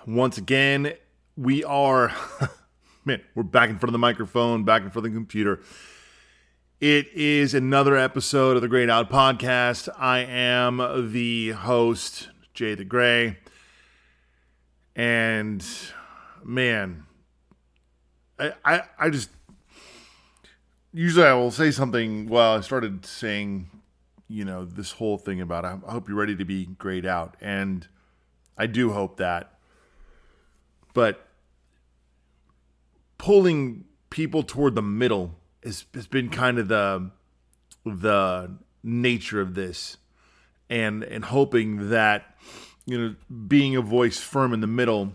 once again. We are, we're back in front of the microphone, back in front of the computer. It is another episode of the Great Out Podcast. I am the host, Jay the Gray. And man, I just, usually I will say something, I started saying, this whole thing about, I hope you're ready to be grayed out. And I do hope that. But pulling people toward the middle has been kind of the nature of this. And hoping that, being a voice firm in the middle,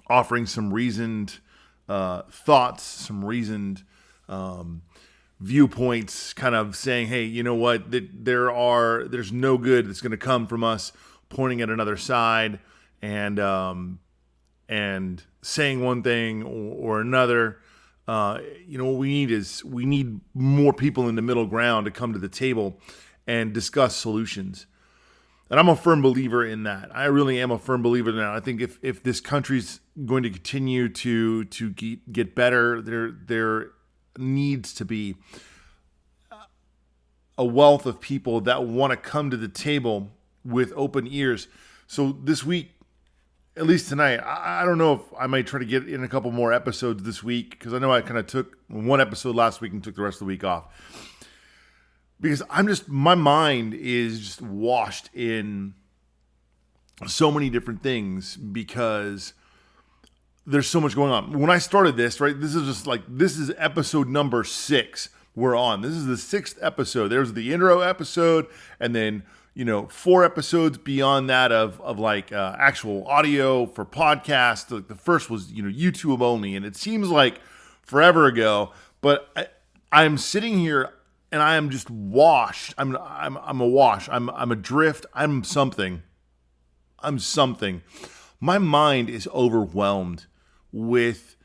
offering some reasoned thoughts, some reasoned viewpoints, kind of saying, hey, you know what, there's no good that's going to come from us pointing at another side and saying one thing or another. What we need more people in the middle ground to come to the table and discuss solutions. And I'm a firm believer in that. I really am a firm believer in that. I think if this country's going to continue to get better, there needs to be a wealth of people that want to come to the table with open ears. So this week, at least tonight, I don't know if I might try to get in a couple more episodes this week, because I know I kind of took one episode last week and took the rest of the week off. Because my mind is just washed in so many different things because there's so much going on. When I started this, right, this is episode number 6 we're on. This is the 6th episode. There's the intro episode, and then 4 episodes beyond that of actual audio for podcasts. Like the first was YouTube only, and it seems like forever ago. But I'm sitting here and I am just washed. I'm awash. I'm adrift. I'm something. My mind is overwhelmed with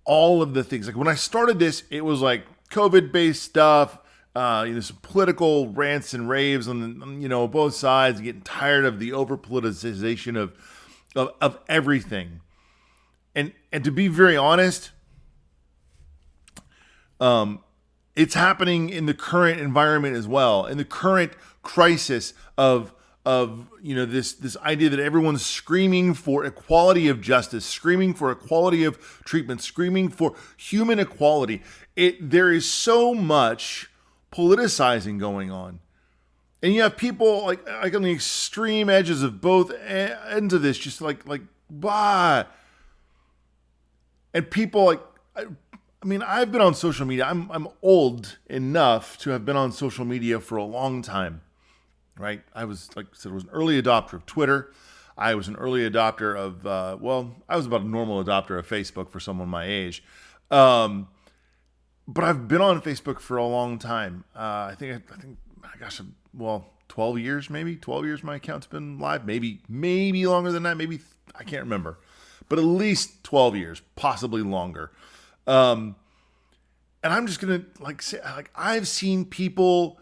all of the things. Like when I started this, it was like COVID-based stuff. Some political rants and raves on both sides, getting tired of the over politicization of everything. And to be very honest, it's happening in the current environment as well, in the current crisis of this idea that everyone's screaming for equality of justice, screaming for equality of treatment, screaming for human equality. There is so much politicizing going on, and you have people like on the extreme edges of both ends of this, just like bah. And people I've been on social media. I'm old enough to have been on social media for a long time, right? I was an early adopter of Twitter. I was an early adopter of I was about a normal adopter of Facebook for someone my age. But I've been on Facebook for a long time. I think, 12 years, maybe 12 years. My account's been live, maybe longer than that. Maybe I can't remember, but at least 12 years, possibly longer. And I'm just going to say, I've seen people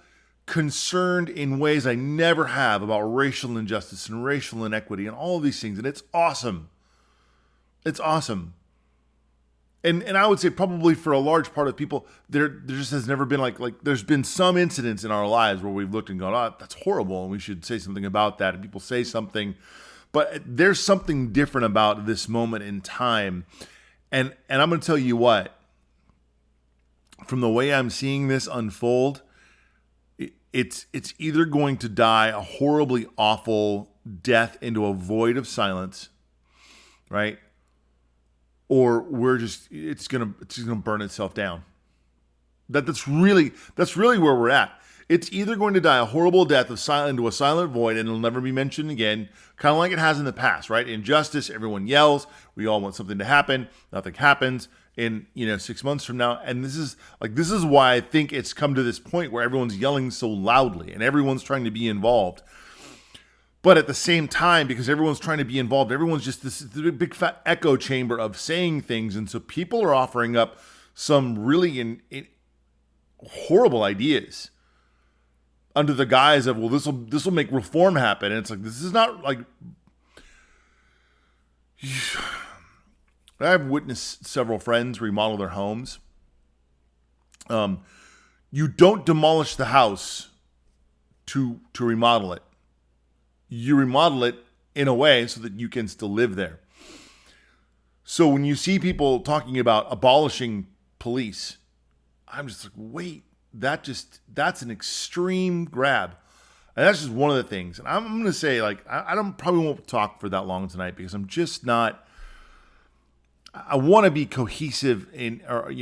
concerned in ways I never have about racial injustice and racial inequity and all of these things. And it's awesome. It's awesome. And I would say probably for a large part of people, there just has never been there's been some incidents in our lives where we've looked and gone, oh, that's horrible, and we should say something about that. And people say something, but there's something different about this moment in time. And I'm going to tell you what, from the way I'm seeing this unfold, it's either going to die a horribly awful death into a void of silence, right? Or it's gonna burn itself down. That's really where we're at. It's either going to die a horrible death into a silent void, and it'll never be mentioned again, kind of like it has in the past, right? Injustice, everyone yells. We all want something to happen. Nothing happens in 6 months from now. And this is why I think it's come to this point where everyone's yelling so loudly and everyone's trying to be involved. But at the same time, because everyone's trying to be involved, everyone's just this big fat echo chamber of saying things. And so people are offering up some really horrible ideas under the guise of, well, this will make reform happen. And it's like, this is not like, I've witnessed several friends remodel their homes. You don't demolish the house to remodel it. You remodel it in a way so that you can still live there. So when you see people talking about abolishing police, I'm just like, wait, that's an extreme grab. And that's just one of the things. And I'm going to say, like, I don't probably won't talk for that long tonight because I'm just not. I want to be cohesive or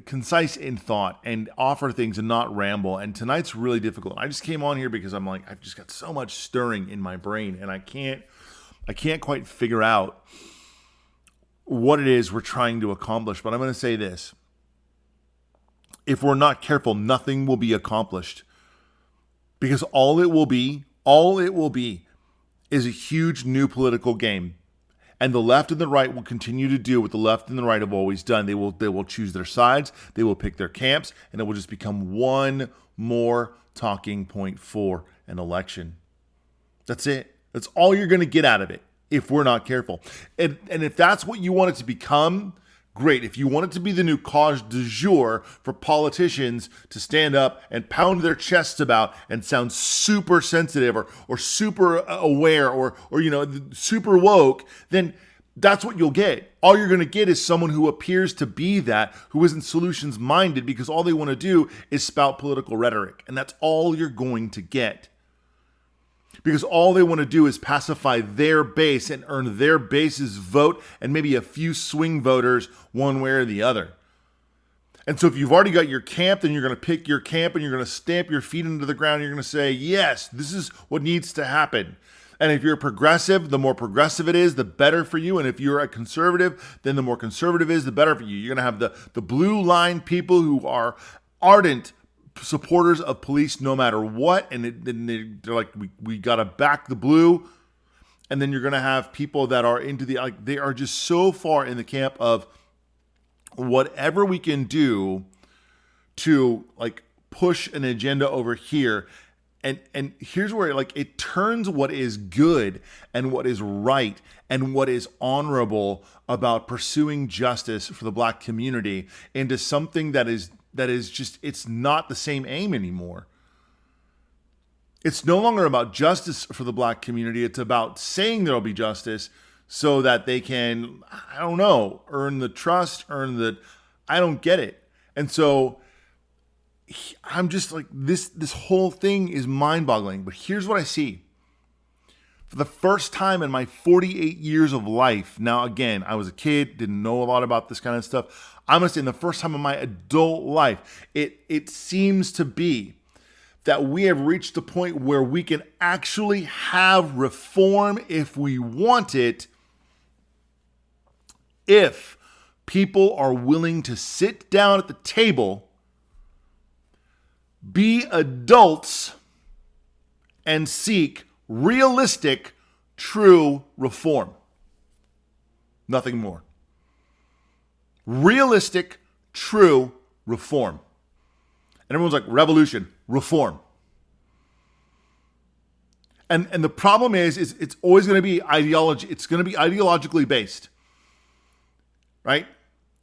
concise in thought and offer things and not ramble. And tonight's really difficult. I just came on here because I'm like, I've just got so much stirring in my brain, and I can't quite figure out what it is we're trying to accomplish. But I'm going to say this: if we're not careful, nothing will be accomplished, because all it will be is a huge new political game. And the left and the right will continue to do what the left and the right have always done. They will choose their sides, they will pick their camps, and it will just become one more talking point for an election. That's it. That's all you're going to get out of it if we're not careful. And if that's what you want it to become, great. If you want it to be the new cause du jour for politicians to stand up and pound their chests about and sound super sensitive or super aware or super woke, then that's what you'll get. All you're going to get is someone who appears to be that, who isn't solutions minded, because all they want to do is spout political rhetoric. And that's all you're going to get. Because all they want to do is pacify their base and earn their base's vote and maybe a few swing voters one way or the other. And so if you've already got your camp, then you're going to pick your camp and you're going to stamp your feet into the ground. You're going to say, yes, this is what needs to happen. And if you're a progressive, the more progressive it is, the better for you. And if you're a conservative, then the more conservative it is, the better for you. You're going to have the blue line people who are ardent supporters of police no matter what, and they're like, we gotta back the blue. And then you're gonna have people that are into they are just so far in the camp of whatever we can do to push an agenda over here. And here's where it turns what is good and what is right and what is honorable about pursuing justice for the Black community into something that is just, it's not the same aim anymore. It's no longer about justice for the Black community. It's about saying there'll be justice so that they can, I don't know, earn the trust, I don't get it. And so I'm just like, this whole thing is mind-boggling. But here's what I see. For the first time in my 48 years of life, now again, I was a kid, didn't know a lot about this kind of stuff. I'm going to say in the first time in my adult life, it seems to be that we have reached the point where we can actually have reform if we want it, if people are willing to sit down at the table, be adults, and seek realistic, true reform. Nothing more. Realistic, true reform. And everyone's like, revolution, reform. And the problem is it's always going to be ideology. It's going to be ideologically based. Right?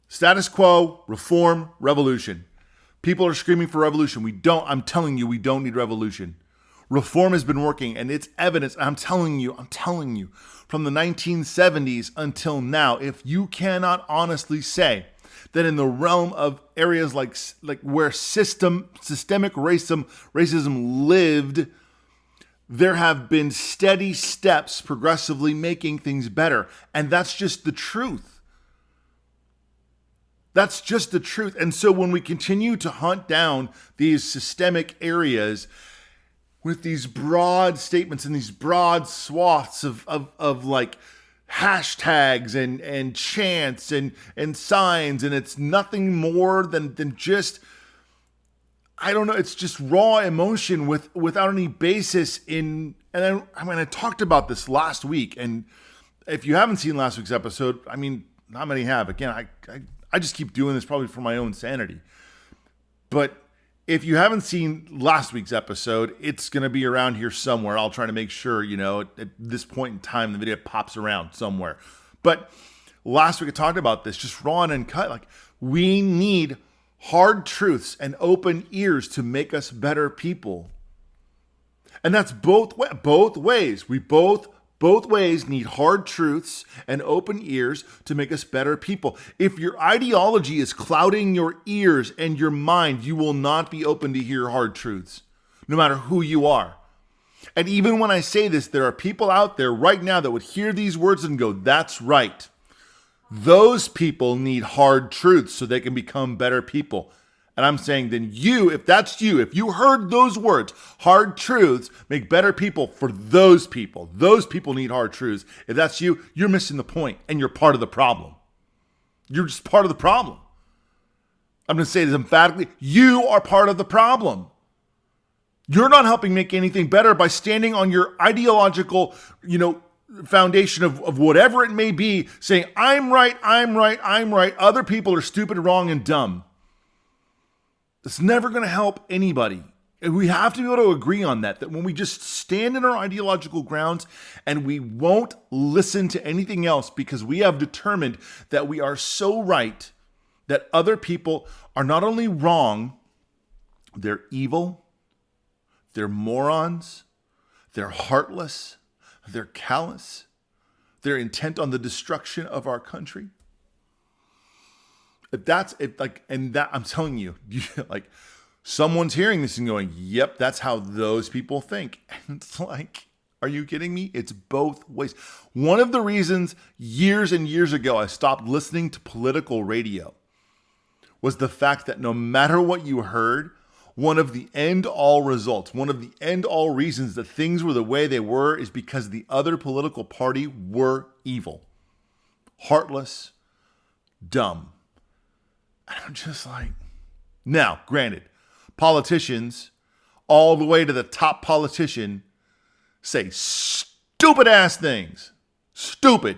Status quo, reform, revolution. People are screaming for revolution. I'm telling you, we don't need revolution. Reform has been working, and it's evidence. I'm telling you, from the 1970s until now, if you cannot honestly say that in the realm of areas like where systemic racism lived, there have been steady steps progressively making things better. And that's just the truth. That's just the truth. And so when we continue to hunt down these systemic areas with these broad statements and these broad swaths of hashtags and chants and signs, and it's nothing more than just, I don't know, it's just raw emotion without any basis in, and I talked about this last week, and if you haven't seen last week's episode, I mean, not many have. Again, I just keep doing this probably for my own sanity. But if you haven't seen last week's episode, it's going to be around here somewhere. I'll try to make sure, at this point in time, the video pops around somewhere. But last week I talked about this, just raw and uncut. Like, we need hard truths and open ears to make us better people. And that's both ways. We both ways need hard truths and open ears to make us better people. If your ideology is clouding your ears and your mind, you will not be open to hear hard truths, no matter who you are. And even when I say this, there are people out there right now that would hear these words and go, that's right. Those people need hard truths so they can become better people. And I'm saying, then you, if that's you, if you heard those words, hard truths make better people for those people. Those people need hard truths. If that's you, you're missing the point and you're part of the problem. You're just part of the problem. I'm going to say this emphatically. You are part of the problem. You're not helping make anything better by standing on your ideological, foundation of whatever it may be, saying, I'm right, I'm right, I'm right. Other people are stupid, wrong, and dumb. It's never going to help anybody. And we have to be able to agree on that when we just stand in our ideological grounds and we won't listen to anything else because we have determined that we are so right that other people are not only wrong, they're evil, they're morons, they're heartless, they're callous, they're intent on the destruction of our country. I'm telling you, like, someone's hearing this and going, yep, that's how those people think. And it's like, are you kidding me? It's both ways. One of the reasons years and years ago I stopped listening to political radio was the fact that no matter what you heard, one of the end-all results, one of the end-all reasons that things were the way they were is because the other political party were evil, heartless, dumb. And I'm just like, now, granted, politicians, all the way to the top politician, say stupid ass things. Stupid,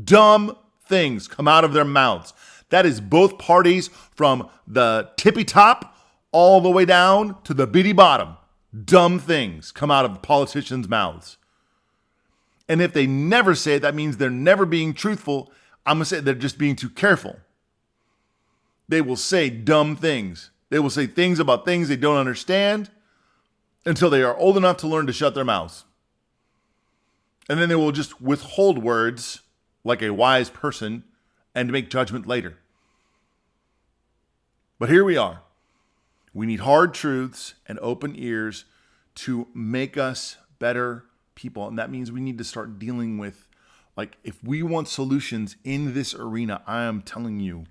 dumb things come out of their mouths. That is both parties from the tippy top all the way down to the bitty bottom. Dumb things come out of politicians' mouths. And if they never say it, that means they're never being truthful. I'm going to say they're just being too careful. They will say dumb things. They will say things about things they don't understand until they are old enough to learn to shut their mouths. And then they will just withhold words like a wise person and make judgment later. But here we are. We need hard truths and open ears to make us better people. And that means we need to start dealing with, like, if we want solutions in this arena, I am telling you,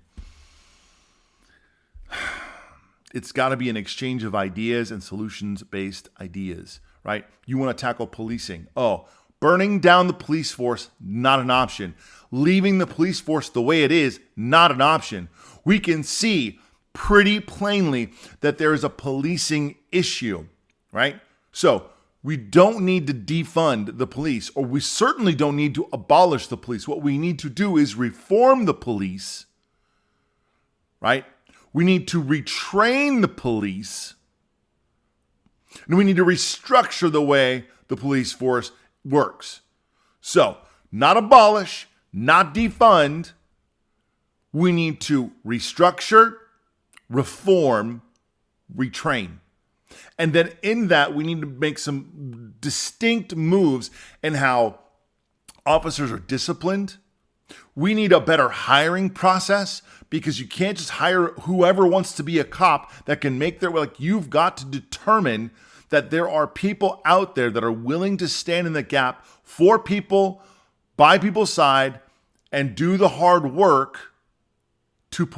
it's got to be an exchange of ideas and solutions-based ideas, right? You want to tackle policing. Oh, burning down the police force, not an option. Leaving the police force the way it is, not an option. We can see pretty plainly that there is a policing issue, right? So we don't need to defund the police, or we certainly don't need to abolish the police. What we need to do is reform the police, right? We need to retrain the police, and we need to restructure the way the police force works. So, not abolish, not defund. We need to restructure, reform, retrain. And then in that, we need to make some distinct moves in how officers are disciplined. We need a better hiring process, because you can't just hire whoever wants to be a cop that can make their way. Like, you've got to determine that there are people out there that are willing to stand in the gap for people, by people's side, and do the hard work to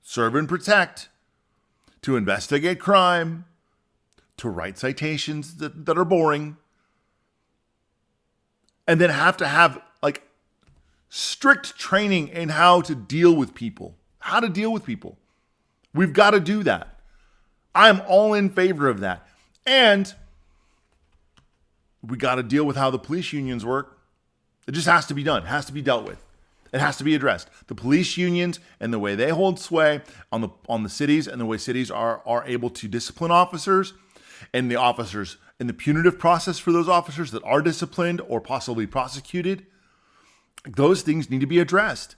serve and protect, to investigate crime, to write citations that are boring, and then have to have strict training in how to deal with people. We've got to do that. I'm all in favor of that. And we got to deal with how the police unions work. It just has to be done. It has to be dealt with. It has to be addressed. The police unions and the way they hold sway on the cities, and the way cities are able to discipline officers, and the officers in the punitive process for those officers that are disciplined or possibly prosecuted. Those things need to be addressed.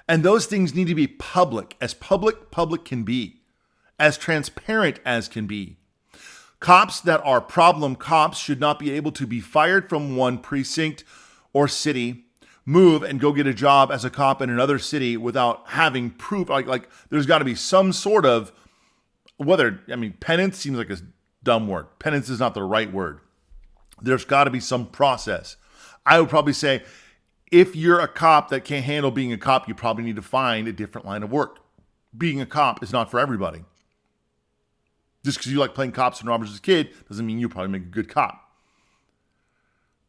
And those things need to be public can be, as transparent as can be. Cops that are problem cops should not be able to be fired from one precinct or city, move and go get a job as a cop in another city without having proof. Like there's got to be some sort of, penance seems like a dumb word. Penance is not the right word. There's got to be some process. I would probably say, if you're a cop that can't handle being a cop, you probably need to find a different line of work. Being a cop is not for everybody. Just because you like playing cops and robbers as a kid doesn't mean you probably make a good cop.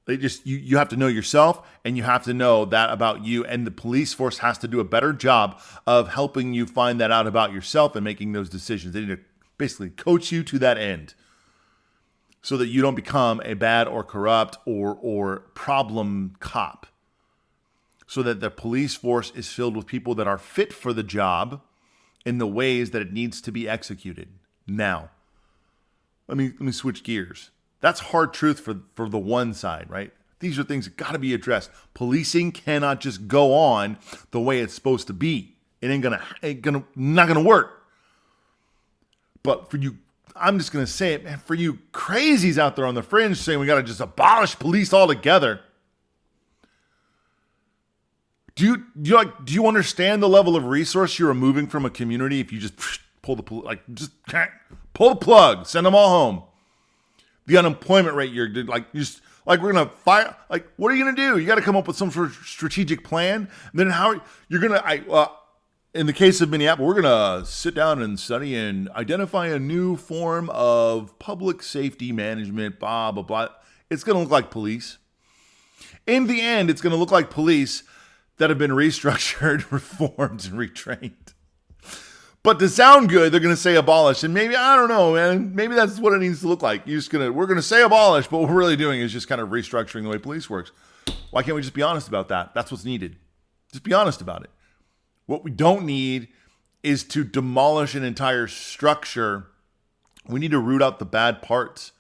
You have to know yourself, and you have to know that about you, and the police force has to do a better job of helping you find that out about yourself and making those decisions. They need to basically coach you to that end so that you don't become a bad or corrupt or problem cop. So that the police force is filled with people that are fit for the job in the ways that it needs to be executed. Now, let me switch gears. That's hard truth for the one side, right? These are things that got to be addressed. Policing cannot just go on the way it's supposed to be. It not gonna work. But for you, I'm just gonna say it, man. For you crazies out there on the fringe saying we got to just abolish police altogether. Do you understand the level of resource you're removing from a community if you just pull the plug, send them all home? The unemployment rate we're gonna fire. Like, what are you gonna do? You got to come up with some sort of strategic plan. And then how you're gonna? In the case of Minneapolis, we're gonna sit down and study and identify a new form of public safety management. Blah blah blah. It's gonna look like police. In the end, it's gonna look like police that have been restructured, reformed, and retrained. But to sound good, they're going to say abolish. And maybe, I don't know, man, maybe that's what it needs to look like. We're going to say abolish, but what we're really doing is just kind of restructuring the way police works. Why can't we just be honest about that? That's what's needed. Just be honest about it. What we don't need is to demolish an entire structure. We need to root out the bad parts.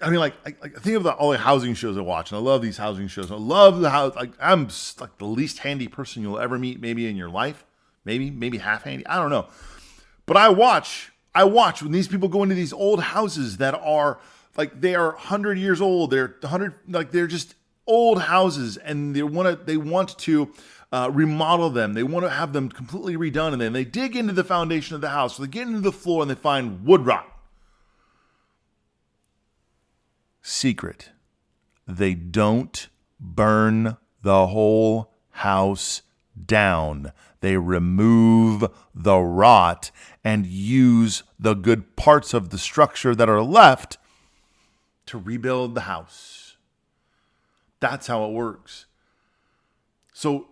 I mean, I think of all the housing shows I watch, and I love these housing shows. I love the house. I'm like the least handy person you'll ever meet, maybe in your life. Maybe half handy. I don't know. But I watch when these people go into these old houses that are they are 100 years old. They're 100, they're just old houses, and they want to remodel them. They want to have them completely redone, and then they dig into the foundation of the house. So they get into the floor and they find wood rot. Secret. They don't burn the whole house down. They remove the rot and use the good parts of the structure that are left to rebuild the house. That's how it works. So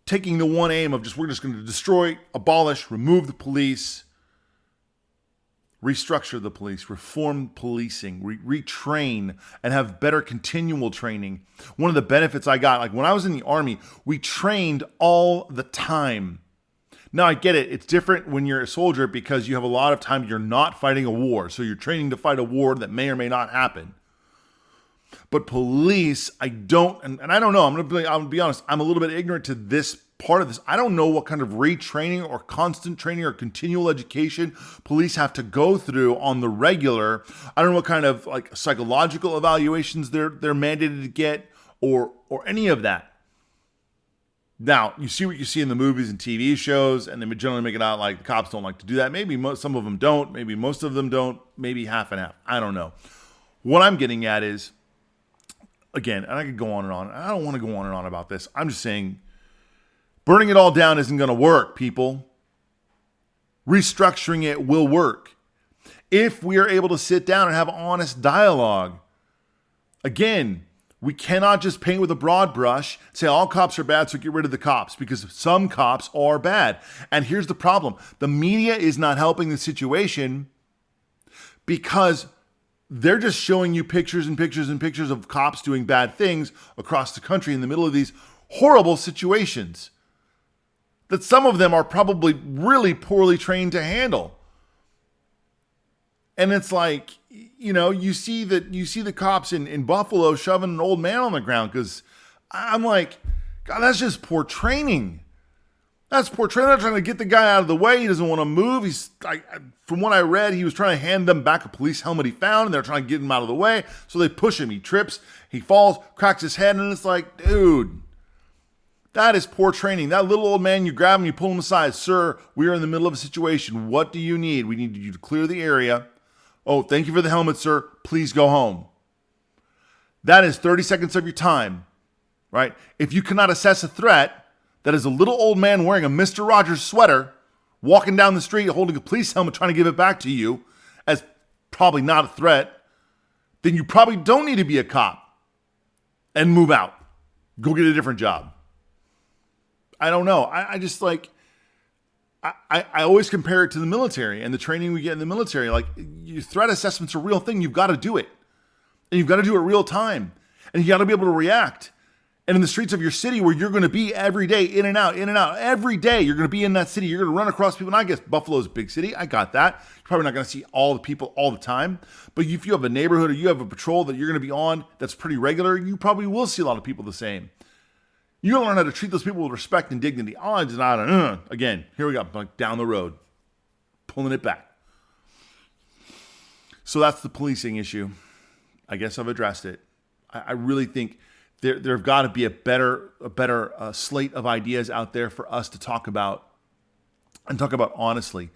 taking the one aim of we're just going to destroy, abolish, remove the police, restructure the police, reform policing, retrain, and have better continual training. One of the benefits I got, when I was in the Army, we trained all the time. Now, I get it. It's different when you're a soldier because you have a lot of time you're not fighting a war. So you're training to fight a war that may or may not happen. But police, I don't, and I don't know. I'm gonna be honest. I'm a little bit ignorant to this part of this. I don't know what kind of retraining or constant training or continual education police have to go through on the regular. I don't know what kind of psychological evaluations they're mandated to get or any of that. Now, you see what you see in the movies and TV shows, and they generally make it out like the cops don't like to do that. Maybe some of them don't. Maybe most of them don't. Maybe half and half. I don't know. What I'm getting at is, again, and I could go on and on. I don't want to go on and on about this. I'm just saying, burning it all down isn't going to work, people. Restructuring it will work. If we are able to sit down and have honest dialogue. Again, we cannot just paint with a broad brush, say all cops are bad, so get rid of the cops, because some cops are bad. And here's the problem. The media is not helping the situation because they're just showing you pictures and pictures and pictures of cops doing bad things across the country in the middle of these horrible situations that some of them are probably really poorly trained to handle. And it's you see the cops in Buffalo shoving an old man on the ground because I'm like, God, that's just poor training. That's poor training. They're trying to get the guy out of the way. He doesn't want to move. From what I read, he was trying to hand them back a police helmet he found, and they're trying to get him out of the way. So they push him. He trips. He falls, cracks his head, and it's like, dude, that is poor training. That little old man, you grab him, you pull him aside. Sir, we are in the middle of a situation. What do you need? We need you to clear the area. Oh, thank you for the helmet, sir. Please go home. That is 30 seconds of your time, right? If you cannot assess a threat, that is a little old man wearing a Mr. Rogers sweater, walking down the street holding a police helmet trying to give it back to you as probably not a threat, then you probably don't need to be a cop and move out. Go get a different job. I don't know. I just like, I always compare it to the military and the training we get in the military. Like, your threat assessment's a real thing. You've got to do it. And you've got to do it real time. And you got to be able to react. And in the streets of your city where you're going to be every day, in and out, every day, you're going to be in that city. You're going to run across people. And I guess Buffalo's a big city. I got that. You're probably not going to see all the people all the time. But if you have a neighborhood or you have a patrol that you're going to be on that's pretty regular, you probably will see a lot of people the same. You learn how to treat those people with respect and dignity. Again, here we go, like down the road, pulling it back. So that's the policing issue. I guess I've addressed it. I really think there have got to be a better slate of ideas out there for us to talk about and talk about honestly,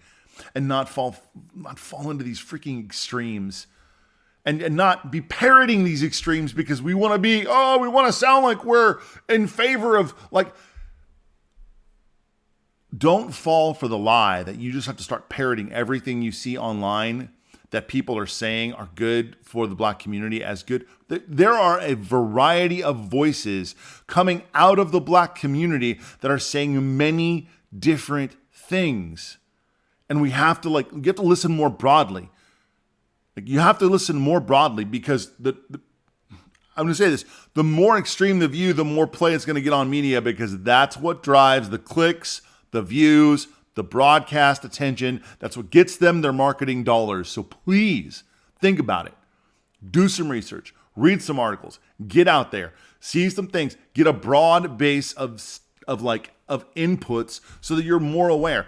and not fall into these freaking extremes. And not be parroting these extremes because we want to sound like we're in favor of, like, don't fall for the lie that you just have to start parroting everything you see online that people are saying are good for the Black community as good. There are a variety of voices coming out of the Black community that are saying many different things. And we have to listen more broadly. You have to listen more broadly because I'm going to say this, the more extreme the view, the more play it's going to get on media because that's what drives the clicks, the views, the broadcast attention. That's what gets them their marketing dollars. So please think about it. Do some research, read some articles, get out there, see some things, get a broad base of inputs so that you're more aware.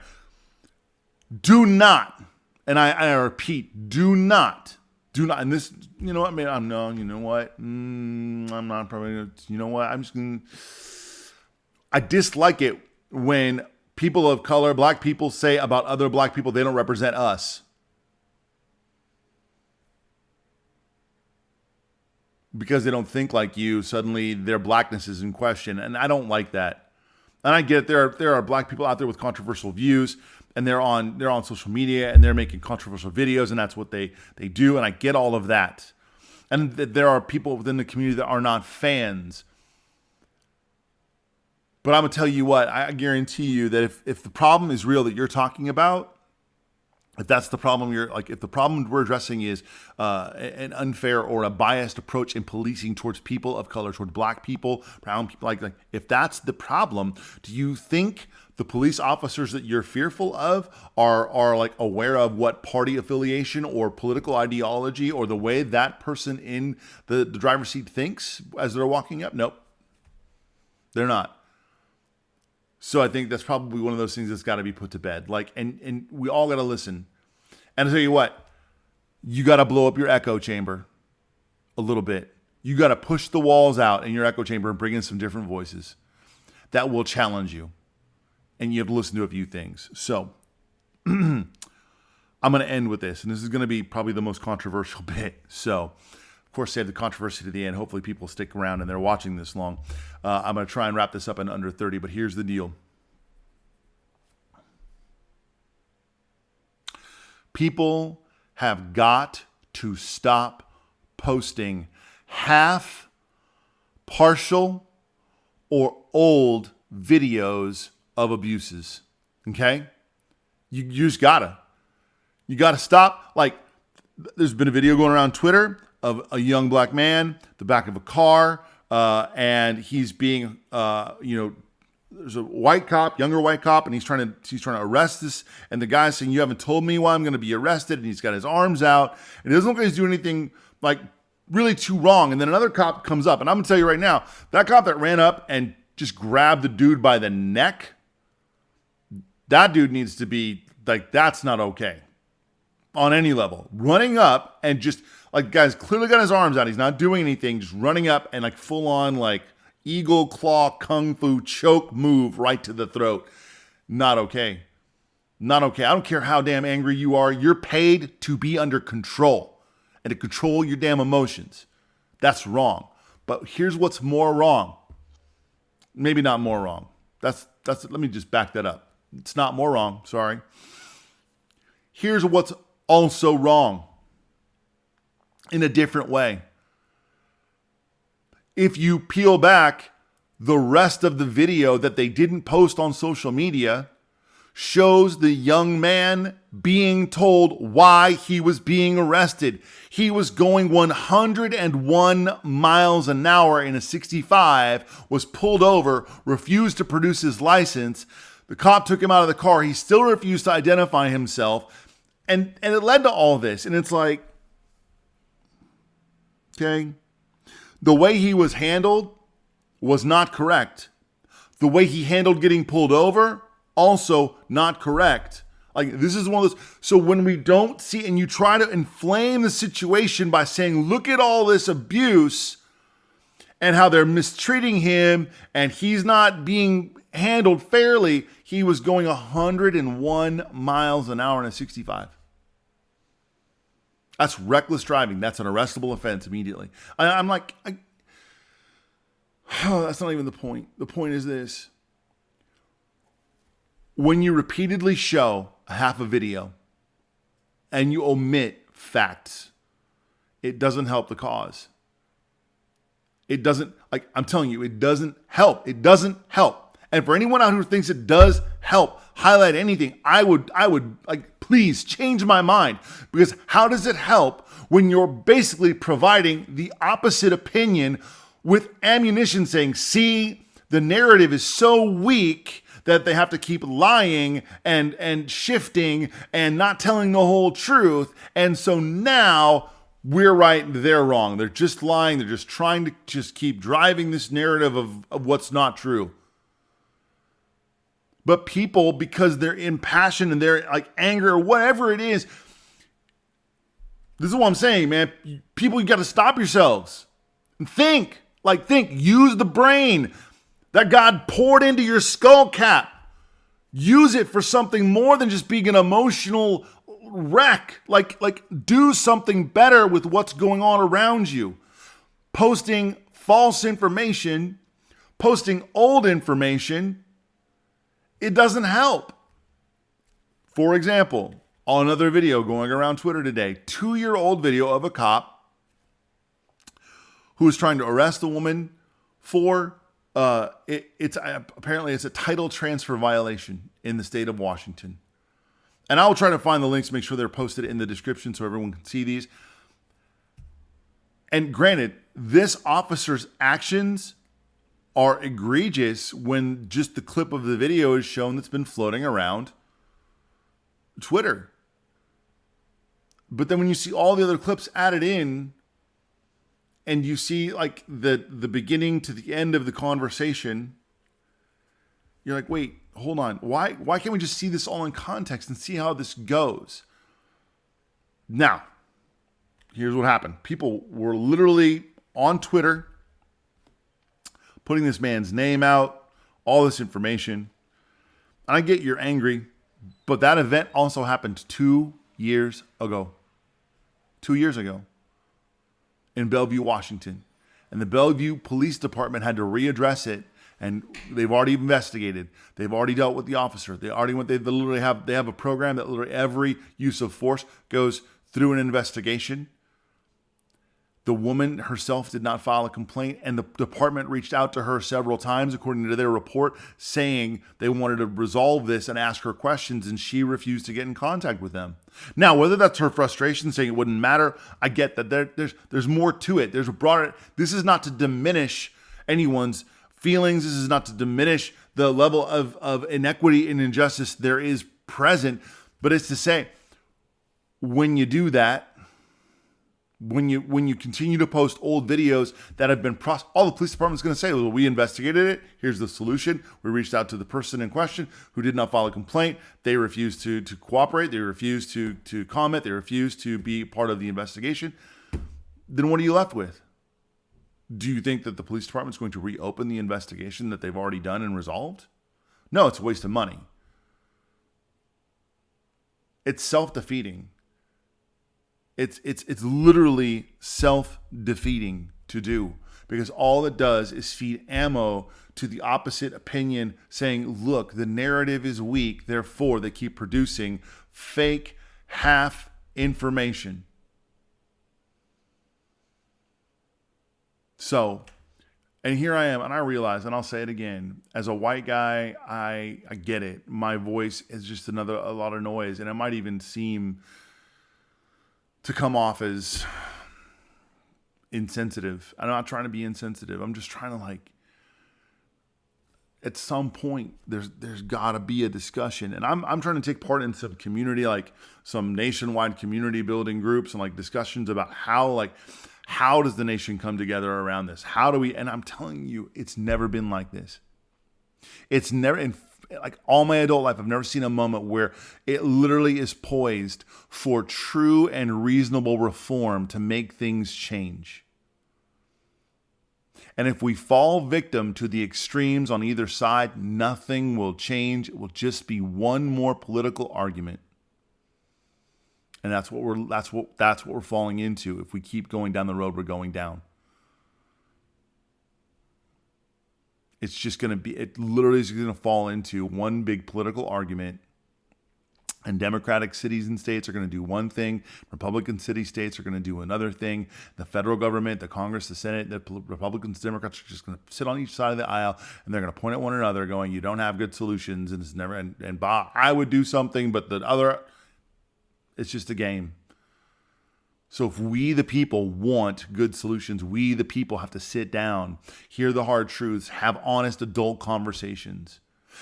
Do not, and I repeat, do not, and this, you know what, man, I'm not probably gonna, you know what, I dislike it when people of color, Black people, say about other Black people, they don't represent us. Because they don't think like you, suddenly their Blackness is in question, and I don't like that. And I get it, there are Black people out there with controversial views, and they're on social media and they're making controversial videos, and that's what they do, and I get all of that. And there are people within the community that are not fans. But I'm gonna tell you what, I guarantee you that if the problem is real that you're talking about, if that's the problem if the problem we're addressing is an unfair or a biased approach in policing towards people of color, towards Black people, brown people, like if that's the problem, do you think the police officers that you're fearful of are like aware of what party affiliation or political ideology or the way that person in the driver's seat thinks as they're walking up? Nope, they're not. So I think that's probably one of those things that's got to be put to bed. And we all got to listen. And I'll tell you what, you got to blow up your echo chamber a little bit. You got to push the walls out in your echo chamber and bring in some different voices that will challenge you. And you have to listen to a few things. So I'm going to end with this. And this is going to be probably the most controversial bit. So, of course, save the controversy to the end. Hopefully people stick around and they're watching this long. I'm going to try and wrap this up in under 30, but here's the deal. People have got to stop posting half, partial, or old videos of abuses. Okay? You just gotta. You gotta stop. Like, there's been a video going around Twitter of a young Black man, the back of a car, and he's being, there's a white cop, younger white cop, and he's trying to arrest this, and the guy's saying, "You haven't told me why I'm going to be arrested," and he's got his arms out, and it doesn't look like he's doing anything like really too wrong. And then another cop comes up, and I'm going to tell you right now, that cop that ran up and just grab the dude by the neck, that dude needs to be like, that's not okay on any level. Running up and just like, guy's clearly got his arms out. He's not doing anything, just running up and like full on like eagle claw kung fu choke move right to the throat. Not okay. Not okay. I don't care how damn angry you are. You're paid to be under control and to control your damn emotions. That's wrong. But here's what's more wrong. Maybe not more wrong. Let me just back that up. It's not more wrong. Sorry. Here's what's also wrong in a different way. If you peel back, the rest of the video that they didn't post on social media shows the young man being told why he was being arrested. He was going 101 miles an hour in a 65, was pulled over, refused to produce his license. The cop took him out of the car. He still refused to identify himself. And it led to all this. And it's like, okay, the way he was handled was not correct. The way he handled getting pulled over, also not correct. Like, this is one of those. So when we don't see, and you try to inflame the situation by saying, look at all this abuse and how they're mistreating him and he's not being handled fairly. He was going 101 miles an hour in a 65. That's reckless driving. That's an arrestable offense immediately. I'm like, that's not even the point. The point is this. When you repeatedly show a half a video and you omit facts, it doesn't help the cause. It doesn't, like, I'm telling you, it doesn't help. It doesn't help. And for anyone out who thinks it does help highlight anything, I would like, please change my mind, because how does it help when you're basically providing the opposite opinion with ammunition saying, see, the narrative is so weak that they have to keep lying and shifting and not telling the whole truth. And so now we're right, they're wrong. They're just lying. They're just trying to just keep driving this narrative of what's not true. But people, because they're impassioned and they're like anger or whatever it is, this is what I'm saying, man. People, you got to stop yourselves and think. Use the brain that God poured into your skull cap. Use it for something more than just being an emotional wreck. Like do something better with what's going on around you. Posting false information, posting old information, it doesn't help. For example, on another video going around Twitter today, 2-year-old video of a cop who is trying to arrest a woman for apparently it's a title transfer violation in the state of Washington. And I will try to find the links, make sure they're posted in the description so everyone can see these. And granted, this officer's actions are egregious when just the clip of the video is shown that's been floating around Twitter. But then when you see all the other clips added in, and you see like the beginning to the end of the conversation, you're like, wait, hold on. Why can't we just see this all in context and see how this goes? Now, here's what happened. People were literally on Twitter putting this man's name out, all this information. And I get you're angry, but that event also happened 2 years ago. 2 years ago. In Bellevue, Washington. And the Bellevue Police Department had to readdress it, and they've already investigated. They've already dealt with the officer. They have a program that literally every use of force goes through an investigation. The woman herself did not file a complaint, and the department reached out to her several times, according to their report, saying they wanted to resolve this and ask her questions, and she refused to get in contact with them. Now, whether that's her frustration, saying it wouldn't matter, I get that there's more to it. There's a broader. This is not to diminish anyone's feelings. This is not to diminish the level of inequity and injustice there is present, but it's to say, when you do that, When you continue to post old videos that have been all the police department's going to say, well, we investigated it. Here's the solution. We reached out to the person in question who did not file a complaint. They refused to cooperate. They refused to comment. They refused to be part of the investigation. Then what are you left with? Do you think that the police department's going to reopen the investigation that they've already done and resolved? No, it's a waste of money. It's self-defeating. It's literally self-defeating to do, because all it does is feed ammo to the opposite opinion, saying, look, the narrative is weak, therefore they keep producing fake half information. So, and here I am, and I realize, and I'll say it again, as a white guy, I get it. My voice is just a lot of noise, and it might even seem to come off as insensitive. I'm not trying to be insensitive. I'm just trying to, at some point, there's got to be a discussion. And I'm trying to take part in some community, some nationwide community building groups and discussions about how does the nation come together around this? How do we, and I'm telling you, it's never been like this. It's never, in all my adult life, I've never seen a moment where it literally is poised for true and reasonable reform to make things change. And if we fall victim to the extremes on either side, nothing will change. It will just be one more political argument. And that's what we're falling into if we keep going down the road we're going down. It's just going to be, it literally is going to fall into one big political argument. And Democratic cities and states are going to do one thing. Republican city states are going to do another thing. The federal government, the Congress, the Senate, the Republicans, Democrats are just going to sit on each side of the aisle, and they're going to point at one another going, you don't have good solutions, and it's never, and Bob, I would do something, but the other, it's just a game. So if we, the people, want good solutions, we, the people, have to sit down, hear the hard truths, have honest adult conversations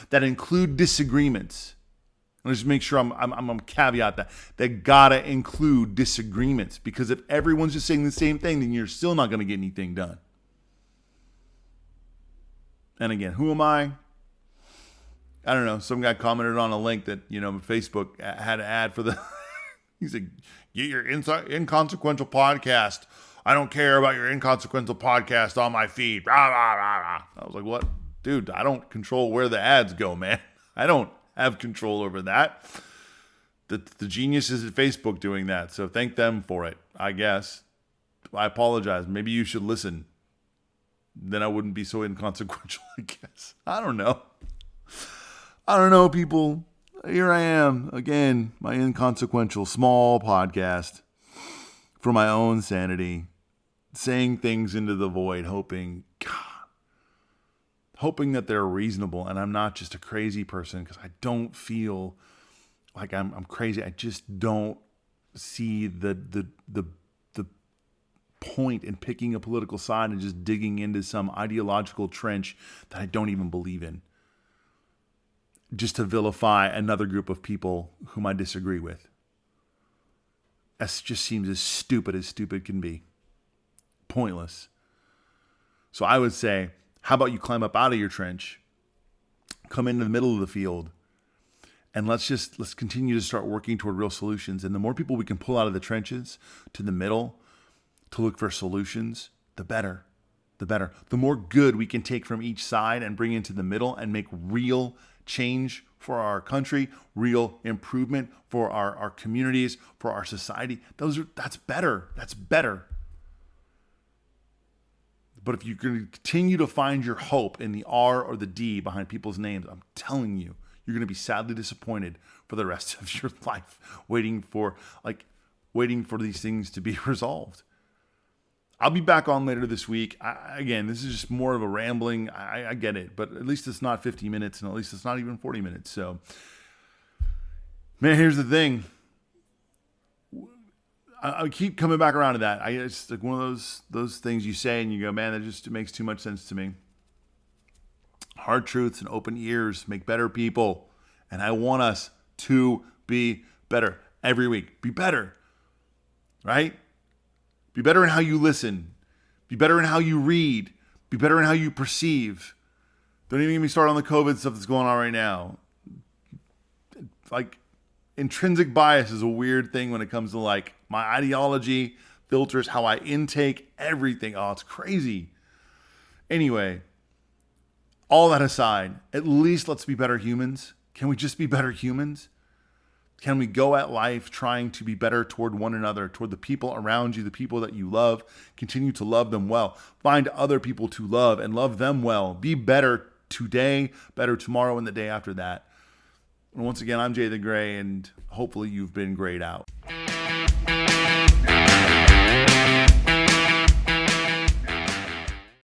that include disagreements. Let's just make sure I'm caveat that. They gotta include disagreements, because if everyone's just saying the same thing, then you're still not going to get anything done. And again, who am I? I don't know. Some guy commented on a link that, Facebook had an ad for the... He said, get your inconsequential podcast. I don't care about your inconsequential podcast on my feed. Rah, rah, rah, rah. I was like, what? Dude, I don't control where the ads go, man. I don't have control over that. The geniuses at Facebook doing that. So thank them for it, I guess. I apologize. Maybe you should listen. Then I wouldn't be so inconsequential, I guess. I don't know, people. Here I am, again, my inconsequential, small podcast for my own sanity, saying things into the void, hoping that they're reasonable, and I'm not just a crazy person, because I don't feel like I'm crazy. I just don't see the point in picking a political side and just digging into some ideological trench that I don't even believe in, just to vilify another group of people whom I disagree with. That just seems as stupid can be. Pointless. So I would say, how about you climb up out of your trench, come into the middle of the field, and let's continue to start working toward real solutions. And the more people we can pull out of the trenches to the middle to look for solutions, the better. The more good we can take from each side and bring into the middle and make real change for our country, real improvement for our communities, for our society. That's better. But if you're going to continue to find your hope in the R or the D behind people's names, I'm telling you, you're going to be sadly disappointed for the rest of your life, waiting for these things to be resolved. I'll be back on later this week. Again, this is just more of a rambling. I get it, but at least it's not 50 minutes, and at least it's not even 40 minutes. So, man, here's the thing. I keep coming back around to that. It's like one of those things you say and you go, man, it makes too much sense to me. Hard truths and open ears make better people, and I want us to be better every week. Be better, right? Be better in how you listen. Be better in how you read. Be better in how you perceive. Don't even get me started on the COVID stuff that's going on right now. Like, intrinsic bias is a weird thing when it comes to like my ideology, filters, how I intake everything. Oh, it's crazy. Anyway, all that aside, at least let's be better humans. Can we just be better humans? Can we go at life trying to be better toward one another, toward the people around you, the people that you love? Continue to love them well. Find other people to love and love them well. Be better today, better tomorrow, and the day after that. And once again, I'm Jay the Gray, and hopefully you've been grayed out.